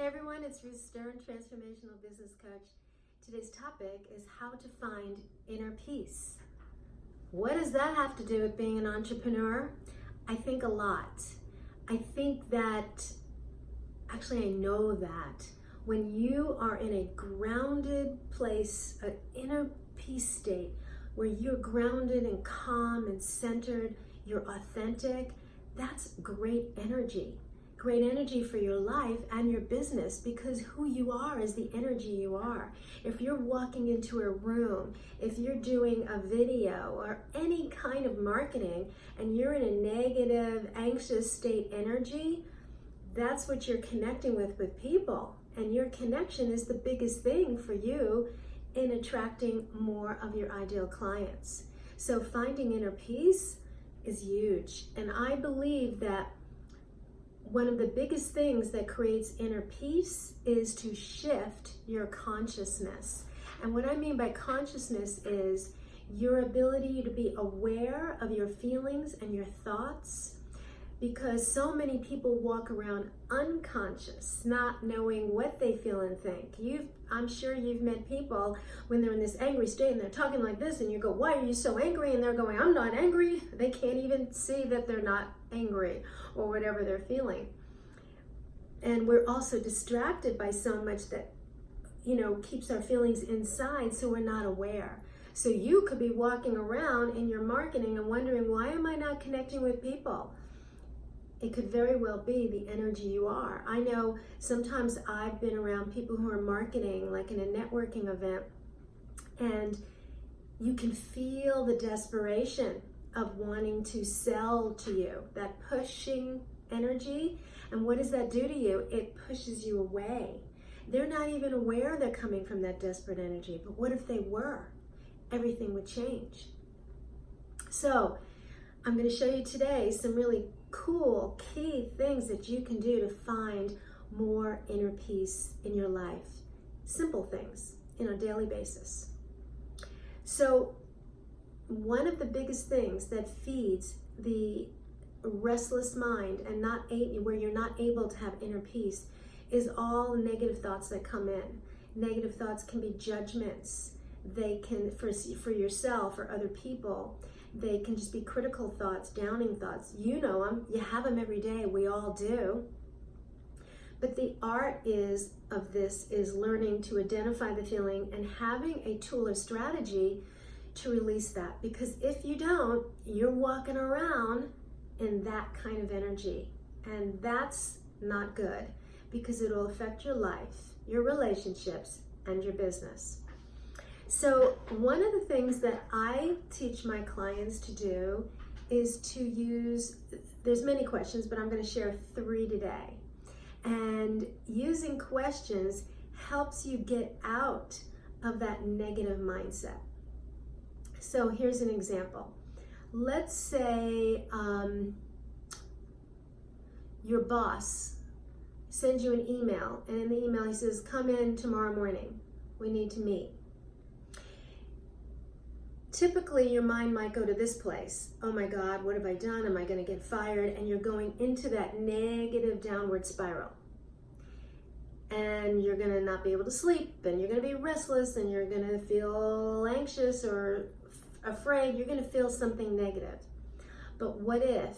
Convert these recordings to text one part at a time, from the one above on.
everyone, it's Ruth Stern, Transformational Business Coach. Today's topic is how to find inner peace. What does that have to do with being an entrepreneur? I think a lot. I think that, actually I know that when you are in a grounded place, an inner peace state, where you're grounded and calm and centered, you're authentic, that's great energy. Great energy for your life and your business, because who you are is the energy you are. If you're walking into a room, if you're doing a video or any kind of marketing and you're in a negative, anxious state energy, that's what you're connecting with people. And your connection is the biggest thing for you in attracting more of your ideal clients. So finding inner peace is huge. And I believe that one of the biggest things that creates inner peace is to shift your consciousness. And what I mean by consciousness is your ability to be aware of your feelings and your thoughts, because so many people walk around unconscious, not knowing what they feel and think. I'm sure you've met people when they're in this angry state and they're talking like this and you go, why are you so angry? And they're going, I'm not angry. They can't even see that they're not angry or whatever they're feeling. And we're also distracted by so much that, keeps our feelings inside, so we're not aware. So you could be walking around in your marketing and wondering, why am I not connecting with people? It could very well be the energy you are. I know sometimes I've been around people who are marketing, like in a networking event, and you can feel the desperation of wanting to sell to you, that pushing energy. And what does that do to you? It pushes you away. They're not even aware they're coming from that desperate energy, but what if they were? Everything would change. So I'm going to show you today some really cool key things that you can do to find more inner peace in your life. Simple things on a daily basis. So one of the biggest things that feeds the restless mind and where you're not able to have inner peace is all negative thoughts that come in. Negative thoughts can be judgments. They can, for yourself or other people, they can just be critical thoughts, downing thoughts. You know them, you have them every day, we all do. But the art of this is learning to identify the feeling and having a tool or strategy to release that. Because if you don't, you're walking around in that kind of energy. And that's not good, because it'll affect your life, your relationships, and your business. So one of the things that I teach my clients to do is to use, there's many questions, but I'm going to share 3 today. And using questions helps you get out of that negative mindset. So here's an example. Let's say your boss sends you an email, and in the email he says, come in tomorrow morning, we need to meet. Typically, your mind might go to this place. Oh my God, what have I done? Am I going to get fired? And you're going into that negative downward spiral. And you're going to not be able to sleep, and you're going to be restless, and you're going to feel anxious or afraid. You're going to feel something negative. But what if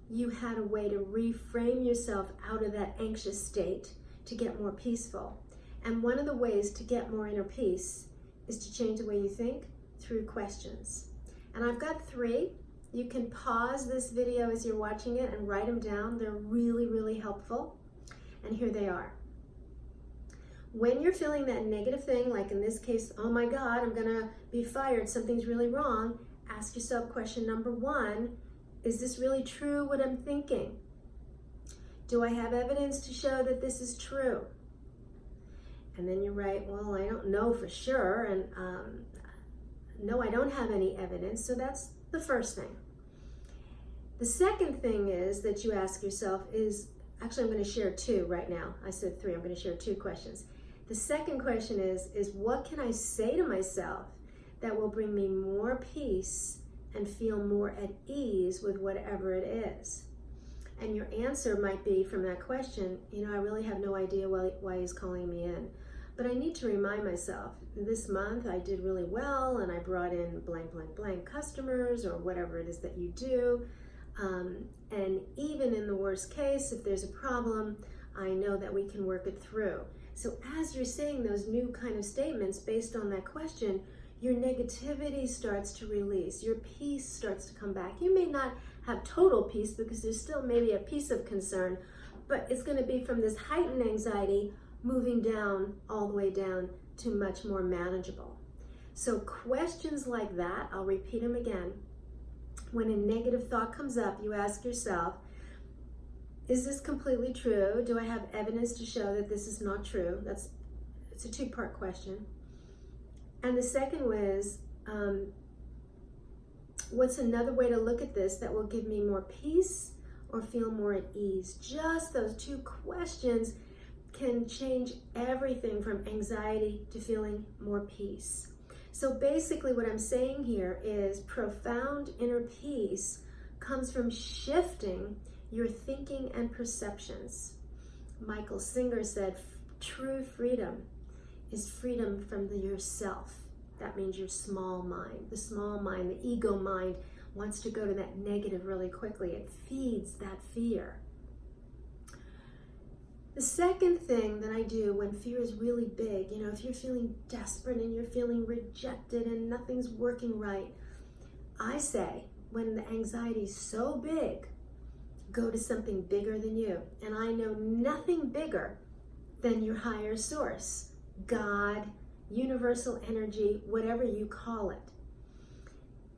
you had a way to reframe yourself out of that anxious state to get more peaceful? And one of the ways to get more inner peace is to change the way you think through questions. And I've got 3. You can pause this video as you're watching it and write them down. They're really, really helpful. And here they are. When you're feeling that negative thing, like in this case, oh my God, I'm gonna be fired, something's really wrong, ask yourself question number 1, is this really true what I'm thinking? Do I have evidence to show that this is true? And then you write, well, I don't know for sure, and no, I don't have any evidence. So that's the first thing. The second thing is that you ask yourself is, actually I'm going to share 2 right now. I said 3, I'm going to share 2 questions. The second question is what can I say to myself that will bring me more peace and feel more at ease with whatever it is? And your answer might be from that question, I really have no idea why he's calling me in. But I need to remind myself, this month I did really well and I brought in blank, blank, blank customers or whatever it is that you do. And even in the worst case, if there's a problem, I know that we can work it through. So as you're saying those new kind of statements based on that question, your negativity starts to release. Your peace starts to come back. You may not have total peace because there's still maybe a piece of concern, but it's going to be from this heightened anxiety moving down, all the way down to much more manageable. So questions like that, I'll repeat them again. When a negative thought comes up, you ask yourself, is this completely true? Do I have evidence to show that this is not true? It's a two-part question. And the second one is, what's another way to look at this that will give me more peace or feel more at ease? Just those two questions can change everything from anxiety to feeling more peace. So basically what I'm saying here is profound inner peace comes from shifting your thinking and perceptions. Michael Singer said, true freedom is freedom from yourself. That means your small mind. The small mind, the ego mind, wants to go to that negative really quickly. It feeds that fear. The second thing that I do when fear is really big, if you're feeling desperate and you're feeling rejected and nothing's working right, I say, when the anxiety is so big, go to something bigger than you. And I know nothing bigger than your higher source, God, universal energy, whatever you call it.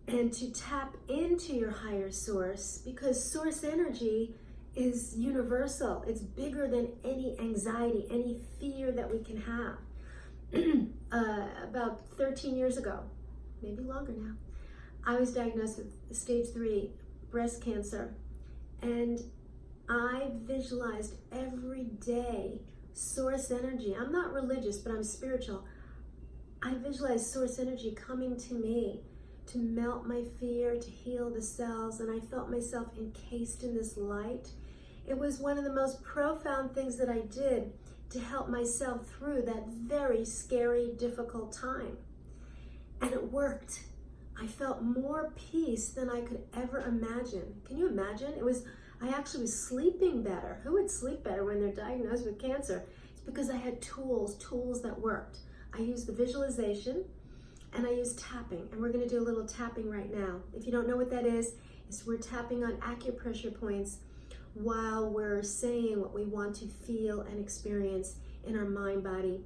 And to tap into your higher source, because source energy is universal. It's bigger than any anxiety, any fear that we can have. About 13 years ago, maybe longer now, I was diagnosed with stage 3 breast cancer. And I visualized every day source energy. I'm not religious, but I'm spiritual. I visualized source energy coming to me to melt my fear, to heal the cells, and I felt myself encased in this light. It was one of the most profound things that I did to help myself through that very scary, difficult time. And it worked. I felt more peace than I could ever imagine. Can you imagine? I actually was sleeping better. Who would sleep better when they're diagnosed with cancer? It's because I had tools that worked. I used the visualization and I used tapping. And we're gonna do a little tapping right now. If you don't know what that is we're tapping on acupressure points while we're saying what we want to feel and experience in our mind, body,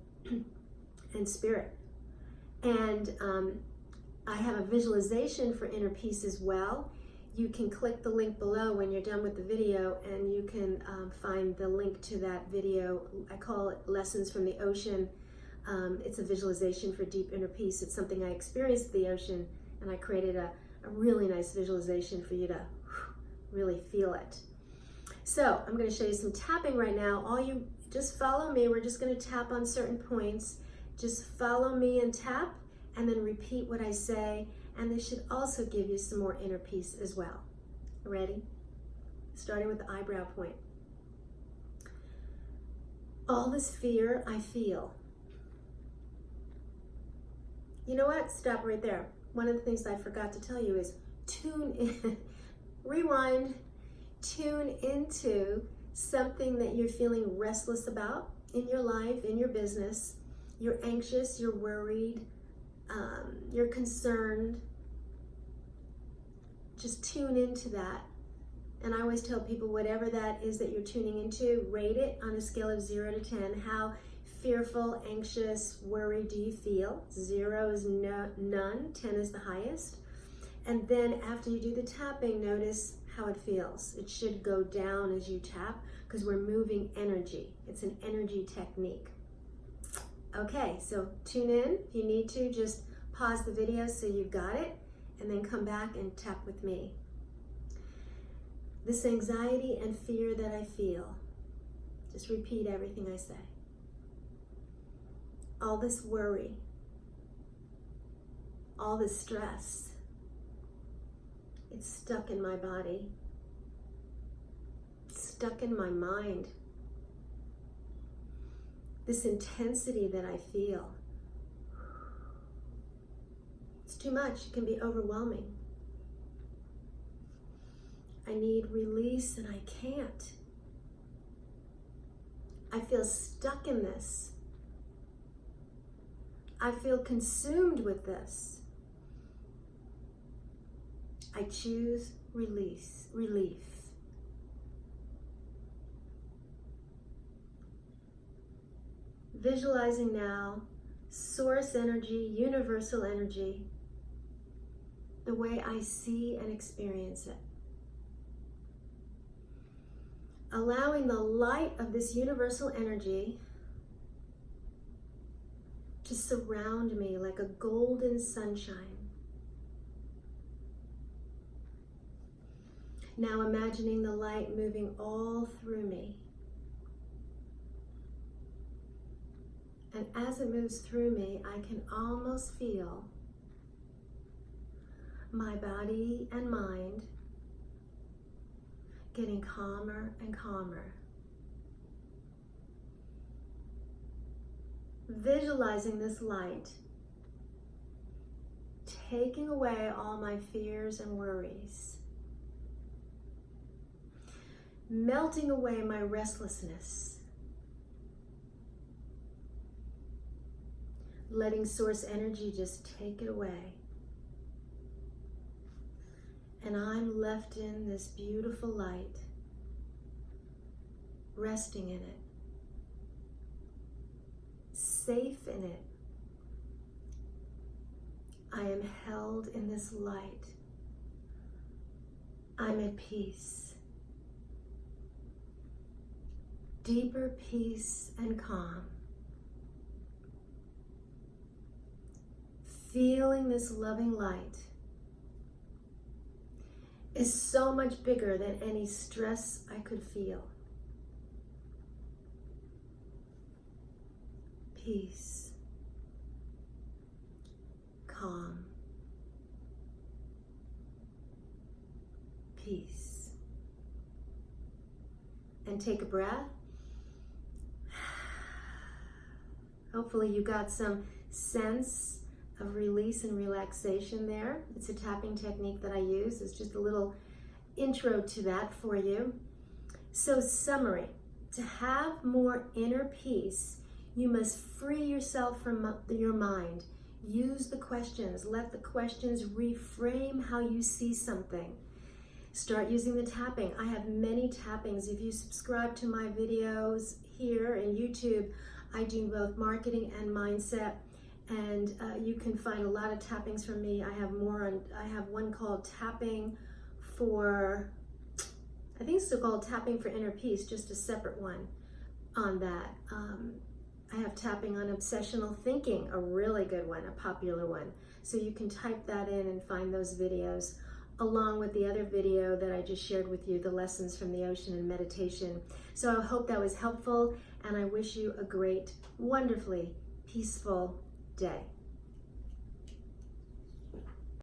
and spirit. And I have a visualization for inner peace as well. You can click the link below when you're done with the video and you can find the link to that video. I call it Lessons from the Ocean. It's a visualization for deep inner peace. It's something I experienced at the ocean, and I created a really nice visualization for you to really feel it. So I'm going to show you some tapping right now. All you just follow me. We're just going to tap on certain points. Just follow me and tap, and then repeat what I say. And this should also give you some more inner peace as well. Ready? Starting with the eyebrow point. All this fear I feel. You know what? Stop right there. One of the things I forgot to tell you is tune in, rewind, tune into something that you're feeling restless about in your life, in your business. You're anxious, you're worried, you're concerned. Just tune into that. And I always tell people, whatever that is that you're tuning into, rate it on a scale of 0 to 10. How fearful, anxious, worried do you feel? 0 is none, 10 is the highest. And then after you do the tapping, notice how it feels. It should go down as you tap because we're moving energy. It's an energy technique. Okay, so tune in. If you need to, just pause the video so you've got it, and then come back and tap with me. This anxiety and fear that I feel, just repeat everything I say. All this worry, all this stress, it's stuck in my body. stuck in my mind. This intensity that I feel. It's too much. It can be overwhelming. I need release and I can't. I feel stuck in this. I feel consumed with this. I choose relief. Visualizing now source energy, universal energy, the way I see and experience it. Allowing the light of this universal energy to surround me like a golden sunshine. Now imagining the light moving all through me. And as it moves through me, I can almost feel my body and mind getting calmer and calmer. Visualizing this light taking away all my fears and worries, melting away my restlessness, letting source energy just take it away. And I'm left in this beautiful light, resting in it, safe in it. I am held in this light. I'm at peace. Deeper peace and calm. Feeling this loving light is so much bigger than any stress I could feel. Peace, calm, peace. And take a breath. Hopefully you got some sense of release and relaxation there. It's a tapping technique that I use. It's just a little intro to that for you. So summary, to have more inner peace, you must free yourself from your mind. Use the questions. Let the questions reframe how you see something. Start using the tapping. I have many tappings. If you subscribe to my videos here in YouTube, I do both marketing and mindset. And you can find a lot of tappings from me. I have one called Tapping for, I think it's still called Tapping for Inner Peace, just a separate one on that. I have tapping on obsessional thinking, a really good one, a popular one. So you can type that in and find those videos, along with the other video that I just shared with you, the lessons from the ocean and meditation. So I hope that was helpful, and I wish you a great, wonderfully peaceful day.